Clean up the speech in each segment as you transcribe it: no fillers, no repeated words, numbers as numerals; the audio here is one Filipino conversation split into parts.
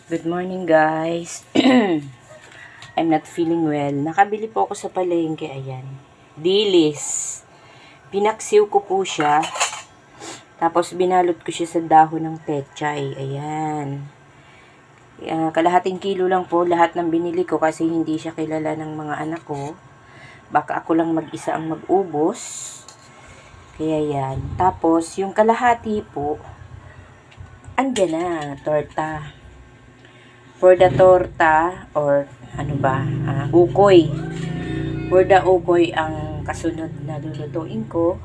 Good morning, guys. I'm not feeling well. Nakabili po ako sa palengke, ayan. Dilis. Pinaksiw ko po siya. Tapos binalot ko siya sa dahon ng pechay. Ayan. Kalahating kilo lang po lahat ng binili ko kasi hindi siya kilala ng mga anak ko. Baka ako lang mag-isa ang mag-ubos. Kaya yan. Tapos yung kalahati po, andyan na, torta. For the torta, or ano ba, ukoy. For the ukoy ang kasunod na lulutuin ko.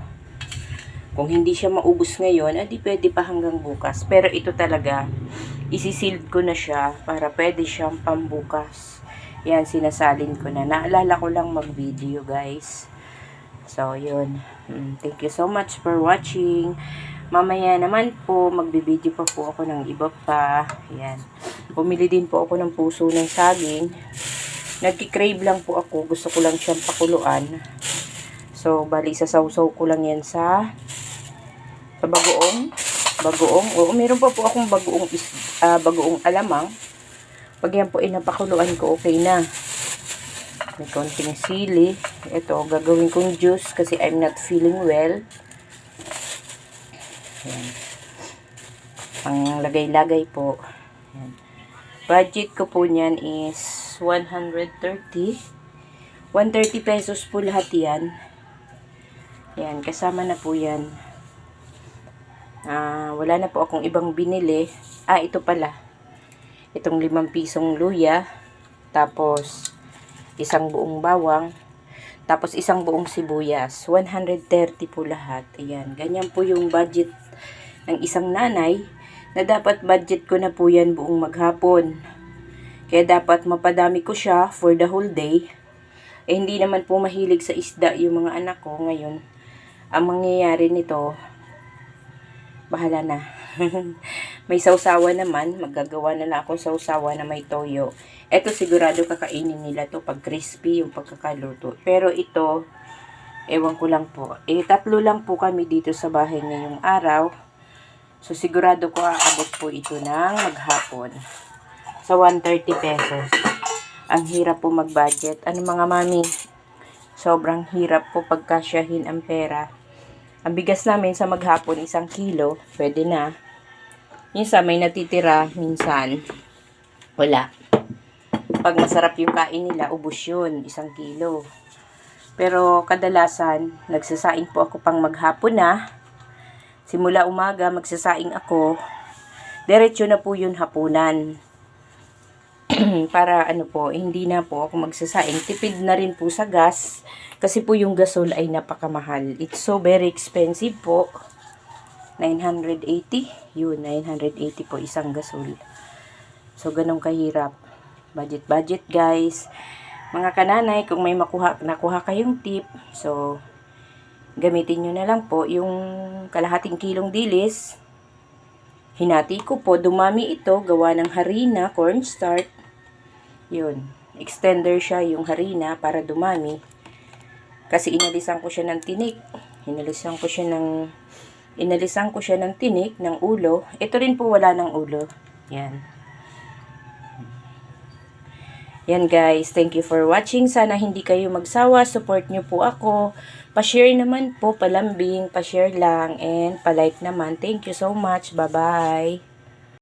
Kung hindi siya maubos ngayon, adi pwede pa hanggang bukas. Pero ito talaga, isisealed ko na siya para pwede siyang pambukas. Yan, sinasalin ko na. Naalala ko lang mag-video, guys. So, yun. Thank you so much for watching. Mamaya naman po, magbibideo pa po ako ng iba pa. Yan. Bumili din po ako ng puso ng saging. Nagki-crave lang po ako. Gusto ko lang siyang pakuluan. So, bali sasawsaw ko lang yan sa bagoong. Oo, meron pa po akong bagoong alamang. Pag yan po napakuluan ko, okay na. May konting sili. Ito, gagawin kong juice kasi I'm not feeling well. Ayan. Ang lagay-lagay po. Ayan. Budget ko po niyan is 130 pesos po lahat yan. Ayan, kasama na po yan. Wala na po akong ibang binili. Ito pala. Itong 5 pisong luya. Tapos, isang buong bawang. Tapos, isang buong sibuyas. 130 po lahat. Ayan, ganyan po yung budget ng isang nanay na dapat budget ko na po yan buong maghapon. Kaya dapat mapadami ko siya for the whole day. Hindi naman po mahilig sa isda yung mga anak ko ngayon. Ang mangyayari nito, bahala na. May sausawa naman, maggagawa na lang akong sausawa na may toyo. Ito sigurado kakainin nila to pag crispy yung pagkakaluto. Pero ito, ewan ko lang po. 3 lang po kami dito sa bahay ngayong araw. So, sigurado ko aabot po ito ng maghapon. Sa 130 pesos. Ang hirap po mag-budget. Ano mga mami? Sobrang hirap po pagkasyahin ang pera. Ang bigas namin sa maghapon, 1 kilo. Pwede na. Minsan may natitira, minsan wala. Pag masarap yung kain nila, ubos yun. 1 kilo. Pero kadalasan, nagsasaing po ako pang maghapon na. Simula umaga, magsasaing ako. Diretso na po yun hapunan. Para ano po, hindi na po ako magsasaing. Tipid na rin po sa gas. Kasi po yung gasol ay napakamahal. It's so very expensive po. 980. Yun, 980 po isang gasol. So, ganun kahirap. Budget, guys. Mga kananay, kung may nakuha kayong tip, so, gamitin nyo na lang po yung kalahating kilong dilis. Hinati ko po, dumami ito, gawa ng harina, cornstarch. Yun, extender siya yung harina para dumami. Kasi inalisan ko siya ng tinik. Inalisan ko siya ng tinik, ng ulo. Ito rin po wala ng ulo. Yan. Yan guys, thank you for watching. Sana hindi kayo magsawa. Support nyo po ako. Pa-share naman po, palambing, pa-share lang, and pa-like naman. Thank you so much. Bye-bye.